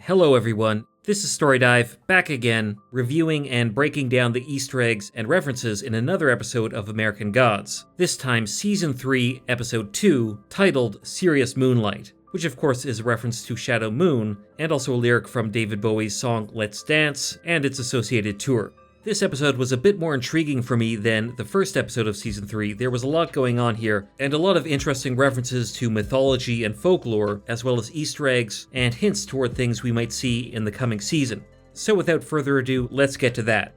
Hello everyone, this is Storydive, back again, reviewing and breaking down the Easter eggs and references in another episode of American Gods, this time Season 3, Episode 2, titled Serious Moonlight, which of course is a reference to Shadow Moon, and also a lyric from David Bowie's song Let's Dance, and its associated tour. This episode was a bit more intriguing for me than the first episode of Season 3. There was a lot going on here, and a lot of interesting references to mythology and folklore, as well as Easter eggs and hints toward things we might see in the coming season. So without further ado, let's get to that.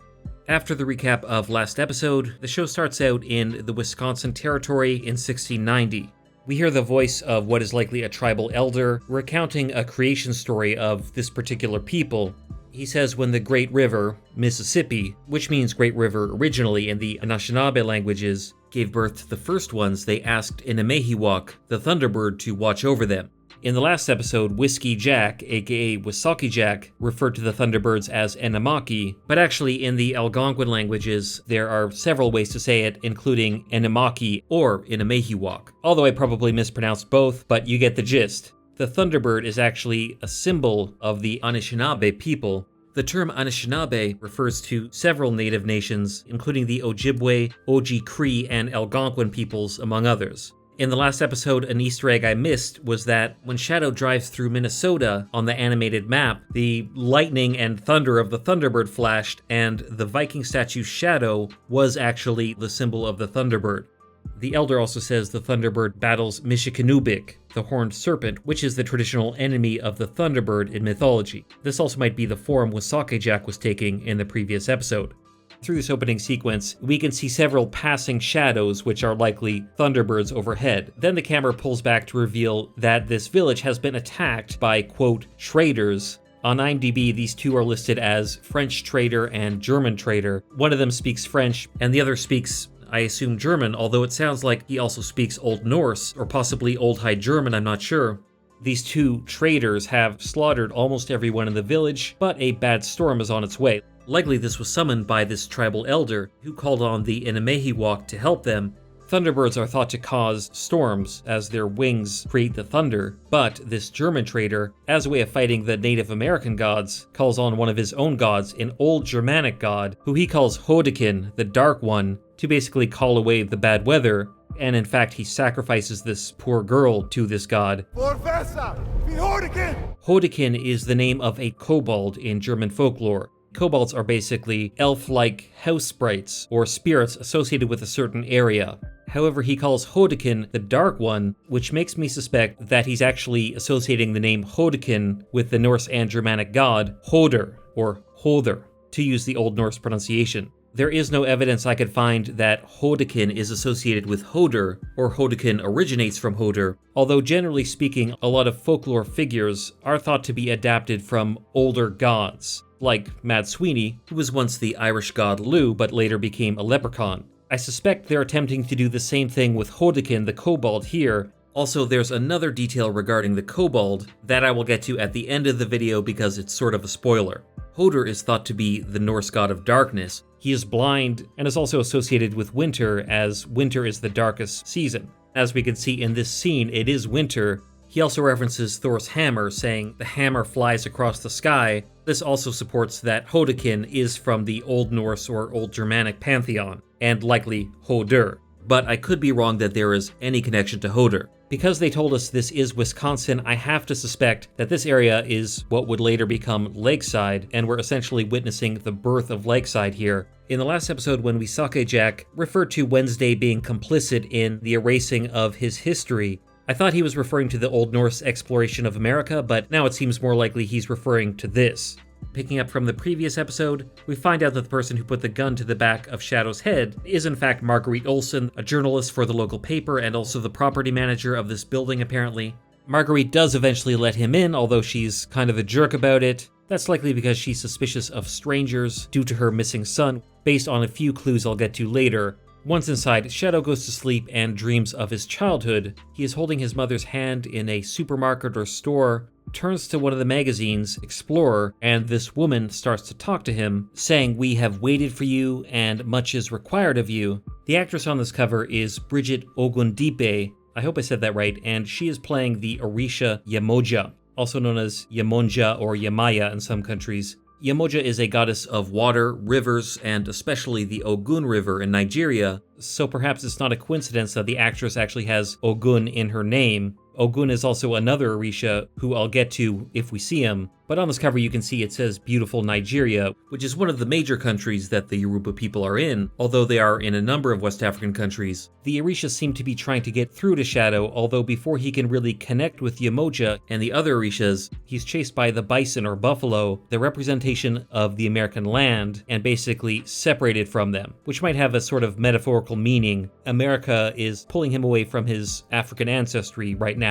After the recap of last episode, the show starts out in the Wisconsin Territory in 1690. We hear the voice of what is likely a tribal elder recounting a creation story of this particular people. He says when the Great River, Mississippi, which means Great River originally in the Anishinaabe languages, gave birth to the first ones, they asked Inamehiwak, the Thunderbird, to watch over them. In the last episode, Whiskey Jack, aka Wisaki Jack, referred to the Thunderbirds as Enamaki, but actually in the Algonquin languages, there are several ways to say it, including Enamaki or Inamehiwak. Although I probably mispronounced both, but you get the gist. The Thunderbird is actually a symbol of the Anishinaabe people. The term Anishinaabe refers to several native nations, including the Ojibwe, Oji-Cree, and Algonquin peoples, among others. In the last episode, an Easter egg I missed was that when Shadow drives through Minnesota on the animated map, the lightning and thunder of the Thunderbird flashed, and the Viking statue Shadow was actually the symbol of the Thunderbird. The Elder also says the Thunderbird battles Mishikinubik, the horned serpent, which is the traditional enemy of the Thunderbird in mythology. This also might be the form Wisaki Jack was taking in the previous episode. Through this opening sequence, we can see several passing shadows, which are likely Thunderbirds overhead. Then the camera pulls back to reveal that this village has been attacked by, quote, traders. On IMDb, these two are listed as French trader and German trader. One of them speaks French, and the other speaks, I assume, German, although it sounds like he also speaks Old Norse, or possibly Old High German, I'm not sure. These two traders have slaughtered almost everyone in the village, but a bad storm is on its way. Likely this was summoned by this tribal elder, who called on the Inamehiwak to help them. Thunderbirds are thought to cause storms, as their wings create the thunder, but this German trader, as a way of fighting the Native American gods, calls on one of his own gods, an old Germanic god, who he calls Hodekin, the Dark One, to basically call away the bad weather, and in fact he sacrifices this poor girl to this god. Hodekin is the name of a kobold in German folklore. Kobolds are basically elf-like house sprites, or spirits associated with a certain area. However, he calls Hodekin the Dark One, which makes me suspect that he's actually associating the name Hodekin with the Norse and Germanic god Hodr, or Hodr, to use the Old Norse pronunciation. There is no evidence I could find that Hodekin is associated with Hodr, or Hodekin originates from Hodr, although generally speaking, a lot of folklore figures are thought to be adapted from older gods, like Mad Sweeney, who was once the Irish god Lugh, but later became a leprechaun. I suspect they're attempting to do the same thing with Hodekin the kobold here. Also, there's another detail regarding the kobold that I will get to at the end of the video because it's sort of a spoiler. Hodr is thought to be the Norse god of darkness. He is blind and is also associated with winter, as winter is the darkest season. As we can see in this scene, it is winter. He also references Thor's hammer, saying the hammer flies across the sky. This also supports that Hodekin is from the Old Norse or Old Germanic pantheon, and likely Hodr. But I could be wrong that there is any connection to Hodr. Because they told us this is Wisconsin, I have to suspect that this area is what would later become Lakeside, and we're essentially witnessing the birth of Lakeside here. In the last episode, when Wisaki Jack referred to Wednesday being complicit in the erasing of his history, I thought he was referring to the Old Norse exploration of America, but now it seems more likely he's referring to this. Picking up from the previous episode, we find out that the person who put the gun to the back of Shadow's head is in fact Marguerite Olson, a journalist for the local paper and also the property manager of this building apparently. Marguerite does eventually let him in, although she's kind of a jerk about it. That's likely because she's suspicious of strangers due to her missing son, based on a few clues I'll get to later. Once inside, Shadow goes to sleep and dreams of his childhood. He is holding his mother's hand in a supermarket or store, turns to one of the magazines, Explorer, and this woman starts to talk to him, saying, "We have waited for you, and much is required of you." The actress on this cover is Bridget Ogundipe, I hope I said that right, and she is playing the Orisha Yemoja. also known as Yamonja or Yamaya in some countries. Yamoja is a goddess of water, rivers, and especially the Ogun River in Nigeria, so perhaps it's not a coincidence that the actress actually has Ogun in her name. Ogun is also another Orisha, who I'll get to if we see him, but on this cover you can see it says beautiful Nigeria, which is one of the major countries that the Yoruba people are in, although they are in a number of West African countries. The Orishas seem to be trying to get through to Shadow, although before he can really connect with Yamoja and the other Orishas, he's chased by the bison or buffalo, the representation of the American land, and basically separated from them, which might have a sort of metaphorical meaning. America is pulling him away from his African ancestry right now.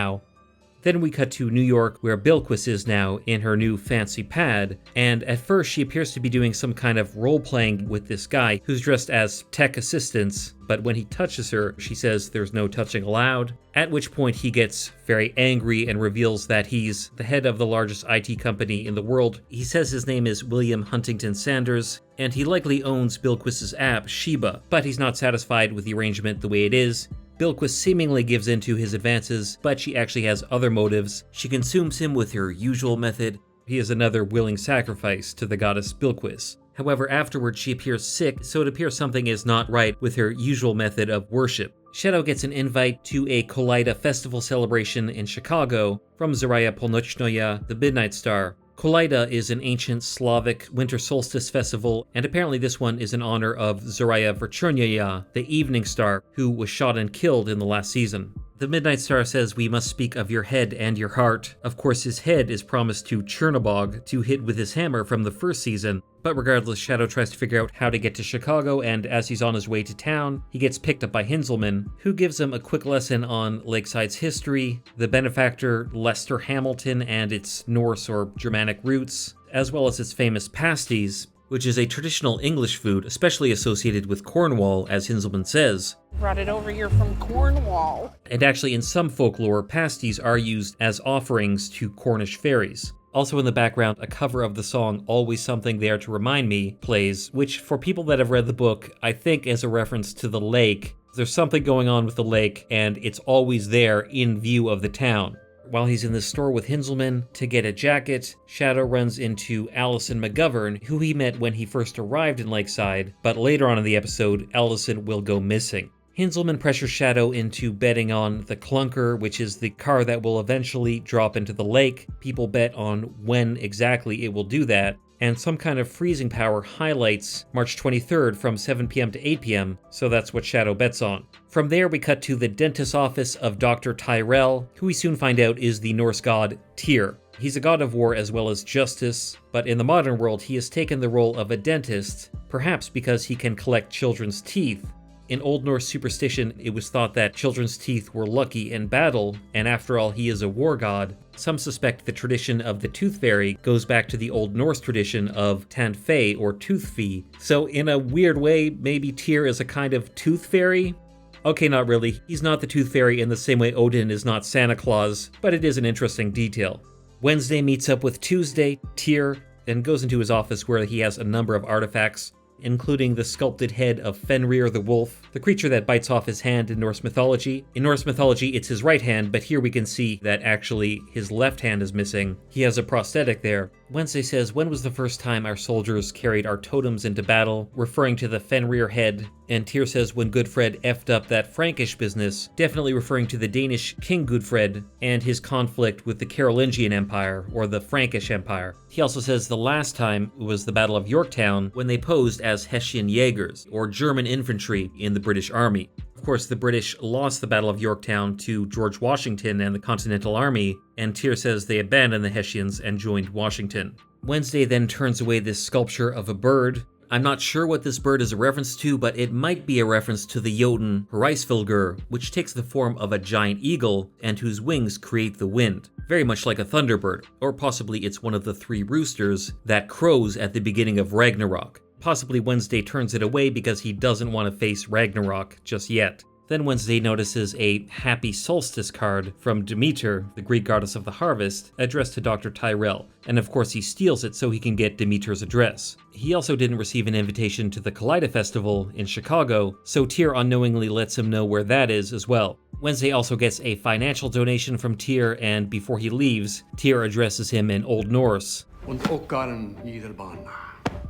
Then we cut to New York, where Bilquis is now in her new fancy pad, and at first she appears to be doing some kind of role-playing with this guy who's dressed as tech assistants, but when he touches her, she says there's no touching allowed, at which point he gets very angry and reveals that he's the head of the largest IT company in the world. He says his name is William Huntington Sanders, and he likely owns Bilquis's app, Sheba, but he's not satisfied with the arrangement the way it is. Bilquis seemingly gives in to his advances, but she actually has other motives. She consumes him with her usual method. He is another willing sacrifice to the goddess Bilquis. However, afterwards she appears sick, so it appears something is not right with her usual method of worship. Shadow gets an invite to a Kolaida festival celebration in Chicago from Zaraya Polnochnoya, the Midnight Star. Kolaida is an ancient Slavic winter solstice festival, and apparently this one is in honor of Zaraya Verchernaya, the Evening Star, who was shot and killed in the last season. The Midnight Star says we must speak of your head and your heart. Of course, his head is promised to CZERNOBOG to hit with his hammer from the first season, but regardless, Shadow tries to figure out how to get to Chicago, and as he's on his way to town, he gets picked up by Hinzelman, who gives him a quick lesson on Lakeside's history, the benefactor Lester Hamilton and its Norse or Germanic roots, as well as its famous pasties, which is a traditional English food, especially associated with Cornwall, as Hinzelman says. Brought it over here from Cornwall. And actually, in some folklore, pasties are used as offerings to Cornish fairies. Also in the background, a cover of the song Always Something There to Remind Me plays, which for people that have read the book, I think is a reference to the lake. There's something going on with the lake, and it's always there in view of the town. While he's in the store with Hinzelman to get a jacket, Shadow runs into Allison McGovern, who he met when he first arrived in Lakeside, but later on in the episode, Allison will go missing. Hinzelman pressures Shadow into betting on the Clunker, which is the car that will eventually drop into the lake. People bet on when exactly it will do that, and some kind of freezing power highlights March 23rd from 7 p.m. to 8 p.m., so that's what Shadow bets on. From there, we cut to the dentist's office of Dr. Tyrell, who we soon find out is the Norse god Tyr. He's a god of war as well as justice, but in the modern world he has taken the role of a dentist, perhaps because he can collect children's teeth. In Old Norse superstition, it was thought that children's teeth were lucky in battle, and after all, he is a war god. Some suspect the tradition of the Tooth Fairy goes back to the Old Norse tradition of Tanfei or Tooth Fee. So in a weird way, maybe Tyr is a kind of Tooth Fairy? Okay, not really. He's not the Tooth Fairy in the same way Odin is not Santa Claus, but it is an interesting detail. Wednesday meets up with Tuesday, Tyr, and goes into his office where he has a number of artifacts, including the sculpted head of Fenrir the wolf, the creature that bites off his hand in Norse mythology. In Norse mythology, it's his right hand, but here we can see that actually his left hand is missing. He has a prosthetic there. Wednesday says, when was the first time our soldiers carried our totems into battle, referring to the Fenrir head, and Tyr says when Gudfred effed up that Frankish business, definitely referring to the Danish King Gudfred and his conflict with the Carolingian Empire, or the Frankish Empire. He also says the last time was the Battle of Yorktown, when they posed as Hessian JAEGERS, or German infantry in the British Army. Of course, the British lost the Battle of Yorktown to George Washington and the Continental Army, and Tyr says they abandoned the Hessians and joined Washington. Wednesday then turns away this sculpture of a bird. I'm not sure what this bird is a reference to, but it might be a reference to the Jotun Hreisfylgur, which takes the form of a giant eagle and whose wings create the wind, very much like a thunderbird, or possibly it's one of the three roosters that crows at the beginning of Ragnarok. Possibly Wednesday turns it away because he doesn't want to face Ragnarok just yet. Then Wednesday notices a Happy Solstice card from Demeter, the Greek goddess of the harvest, addressed to Dr. Tyrell, and of course he steals it so he can get Demeter's address. He also didn't receive an invitation to the Kaleida Festival in Chicago, so Tyr unknowingly lets him know where that is as well. Wednesday also gets a financial donation from Tyr, and before he leaves, Tyr addresses him in Old Norse.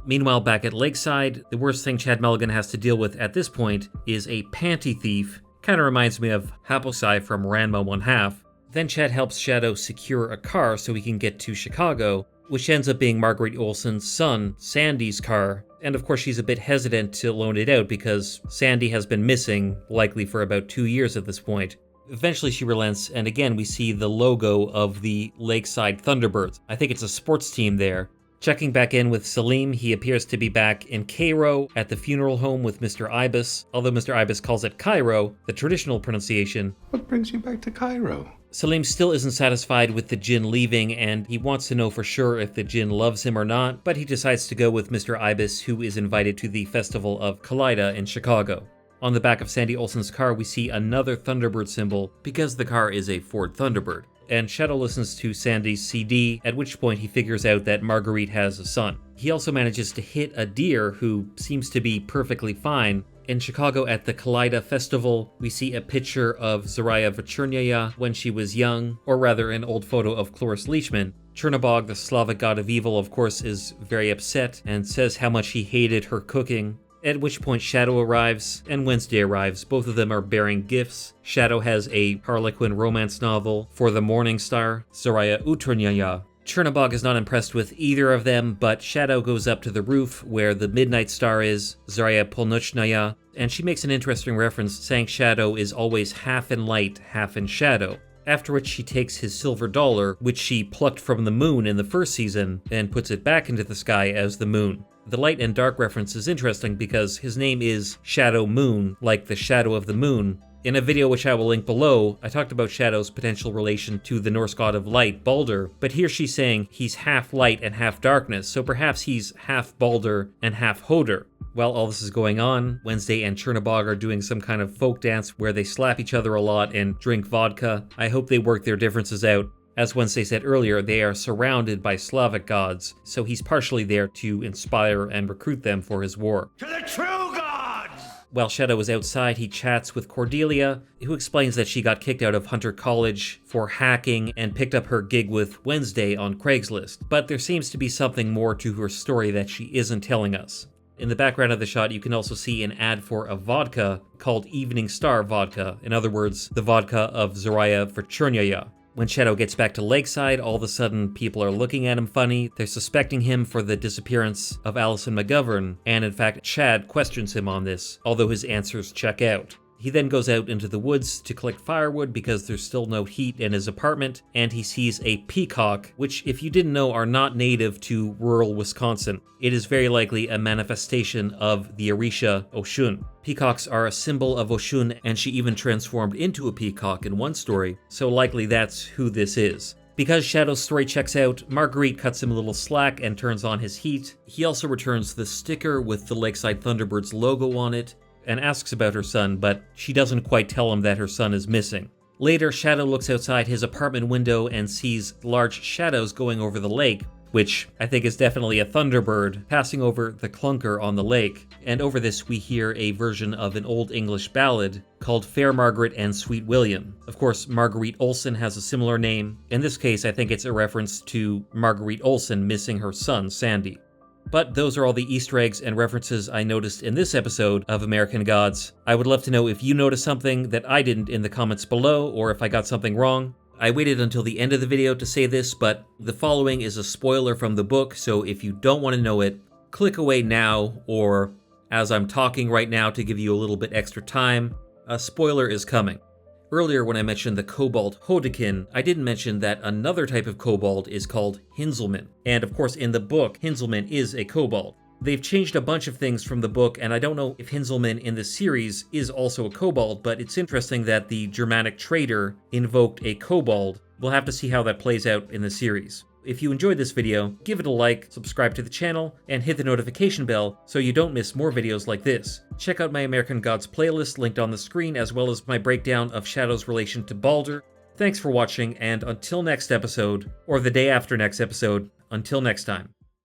Meanwhile, back at Lakeside, the worst thing Chad Mulligan has to deal with at this point is a panty thief. Kinda reminds me of Haposai from Ranma 1/2. Then Chad helps Shadow secure a car so he can get to Chicago, which ends up being Marguerite Olsen's son, Sandy's car. And of course she's a bit hesitant to loan it out because Sandy has been missing, likely for about 2 years at this point. Eventually she relents, and again we see the logo of the Lakeside Thunderbirds. I think it's a sports team there. Checking back in with Salim, he appears to be back in Cairo at the funeral home with Mr. Ibis, although Mr. Ibis calls it Cairo, the traditional pronunciation. What brings you back to Cairo? Salim still isn't satisfied with the djinn leaving, and he wants to know for sure if the djinn loves him or not, but he decides to go with Mr. Ibis, who is invited to the Festival of Kaleida in Chicago. On the back of Sandy Olsen's car, we see another Thunderbird symbol, because the car is a Ford Thunderbird. And Shadow listens to Sandy's CD, at which point he figures out that Marguerite has a son. He also manages to hit a deer who seems to be perfectly fine. In Chicago at the Kaleida Festival, we see a picture of Zaraya Vechernaya when she was young, or rather an old photo of Cloris Leachman. Chernobog, the Slavic god of evil, of course, is very upset and says how much he hated her cooking. At which point Shadow arrives, and Wednesday arrives. Both of them are bearing gifts. Shadow has a Harlequin romance novel for the Morning Star, Zaraya Utrnyaya. Chernobog is not impressed with either of them, but Shadow goes up to the roof where the Midnight Star is, Zaraya Polnochnaya, and she makes an interesting reference saying Shadow is always half in light, half in shadow. After which she takes his silver dollar, which she plucked from the moon in the first season, and puts it back into the sky as the moon. The light and dark reference is interesting because his name is Shadow Moon, like the shadow of the moon. In a video which I will link below, I talked about Shadow's potential relation to the Norse god of light, Balder, but here she's saying he's half light and half darkness, so perhaps he's half Balder and half Hoder. While all this is going on, Wednesday and Chernobog are doing some kind of folk dance where they slap each other a lot and drink vodka. I hope they work their differences out. As Wednesday said earlier, they are surrounded by Slavic gods, so he's partially there to inspire and recruit them for his war. To the true gods! While Shadow is outside, he chats with Cordelia, who explains that she got kicked out of Hunter College for hacking and picked up her gig with Wednesday on Craigslist. But there seems to be something more to her story that she isn't telling us. In the background of the shot, you can also see an ad for a vodka called Evening Star Vodka. In other words, the vodka of Zaraya Vechernaya. When Shadow gets back to Lakeside, all of a sudden people are looking at him funny. They're suspecting him for the disappearance of Allison McGovern, and in fact, Chad questions him on this, although his answers check out. He then goes out into the woods to collect firewood because there's still no heat in his apartment, and he sees a peacock, which, if you didn't know, are not native to rural Wisconsin. It is very likely a manifestation of the Orisha OSHUN. Peacocks are a symbol of OSHUN, and she even transformed into a peacock in one story, so likely that's who this is. Because Shadow's story checks out, Marguerite cuts him a little slack and turns on his heat. He also returns the sticker with the Lakeside Thunderbirds logo on it, and asks about her son, but she doesn't quite tell him that her son is missing. Later, Shadow looks outside his apartment window and sees large shadows going over the lake, which I think is definitely a Thunderbird passing over the clunker on the lake. And over this we hear a version of an Old English ballad called Fair Margaret and Sweet William. Of course, Marguerite Olsen has a similar name. In this case, I think it's a reference to Marguerite Olsen missing her son, Sandy. But those are all the Easter eggs and references I noticed in this episode of American Gods. I would love to know if you noticed something that I didn't in the comments below, or if I got something wrong. I waited until the end of the video to say this, but the following is a spoiler from the book, so if you don't want to know it, click away now, or as I'm talking right now to give you a little bit extra time, a spoiler is coming. Earlier when I mentioned the kobold Hodekin, I didn't mention that another type of kobold is called Hinzelman. And of course in the book, Hinzelman is a kobold. They've changed a bunch of things from the book, and I don't know if Hinzelman in the series is also a kobold, but it's interesting that the Germanic trader invoked a kobold. We'll have to see how that plays out in the series. If you enjoyed this video, give it a like, subscribe to the channel, and hit the notification bell so you don't miss more videos like this. Check out my American Gods playlist linked on the screen, as well as my breakdown of Shadow's relation to Balder. Thanks for watching, and until next episode, or the day after next episode, until next time.